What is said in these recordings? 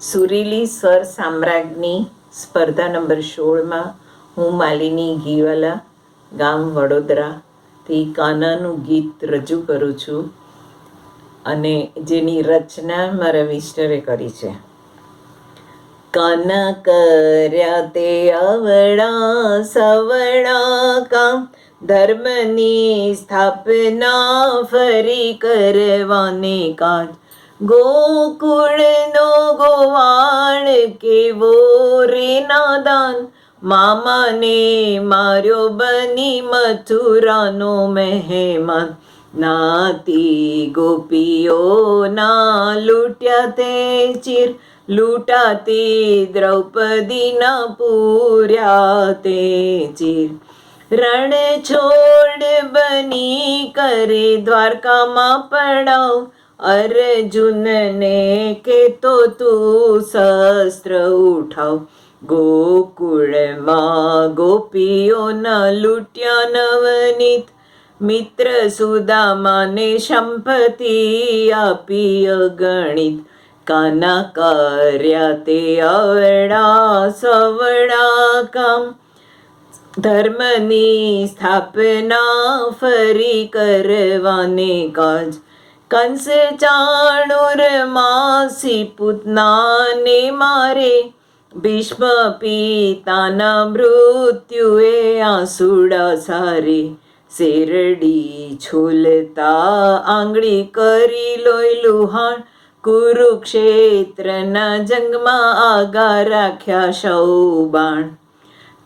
સુરીલી સ્વર સામ્રાજ્ઞી સ્પર્ધા નંબર 16માં હું માલિની ઘીવાલા ગામ વડોદરાથી કાનાનું ગીત રજૂ કરું છું અને જેની રચના મારા મિસ્ટરે કરી છે. કાના કર્યા તે અવળા સવળા કામ, ધર્મની સ્થાપના ફરી કરવાને કાજ. ગોકુળનો ગોવાળ કેવો રે નાદાન, મામાને માર્યો બની મથુરાનો મહેમાન. નાતી ગોપીઓના લૂંટ્યા તે ચીર, લૂંટાતી દ્રૌપદીના પૂર્યા તે ચીર. રણ છોડ બની કરે દ્વારકામાં પડાવ, અર્જુનને કેતો તું શસ્ત્ર ઉઠાવ. ગોકુળમાં ગોપીઓના લૂંટ્યા નવનીત, મિત્ર સુદામાને સંપત્તિ આપી અગણિત. કાના કર્યા તે અવળા સવળા કામ, ધર્મની સ્થાપના ફરી કરવાને કાજ. કંસ ચાણૂર માસી પૂતનાને મારે, ભીષ્મ પિતાના મૃત્યુએ આંસુડા સારે. શેરડી છોલતા આંગળી કરી લોહી લુહાણ, કુરુક્ષેત્રના જંગમાં આગા રાખ્યા સૌ બાણ.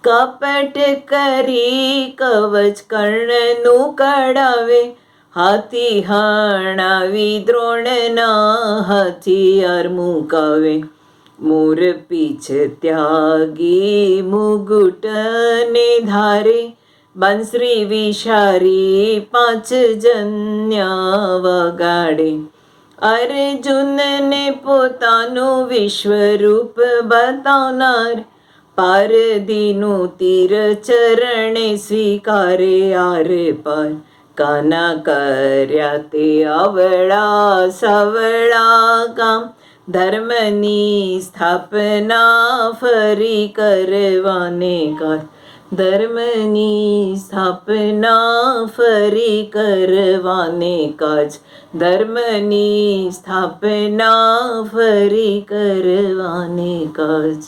કપટ કરી કવચ કર્ણનું કડાવે, હાથી હણાવી દ્રોણના હથિયાર મુકાવે. મોર પીછ ત્યાગી મુગુટને ધારે, બંસરી વિશારી 5 જન્યા વગાડે. અર્જુનને પોતાનું વિશ્વરૂપ બતાવનાર, પારધીનું તીર ચરણે સ્વીકારે આર પાર. કાના કર્યા તે અવળા સવળા કામ, ધર્મની સ્થાપના ફરી કરવાને કાજ. ધર્મની સ્થાપના ફરી કરવાને કાજ. ધર્મની સ્થાપના ફરી કરવાને કાજ.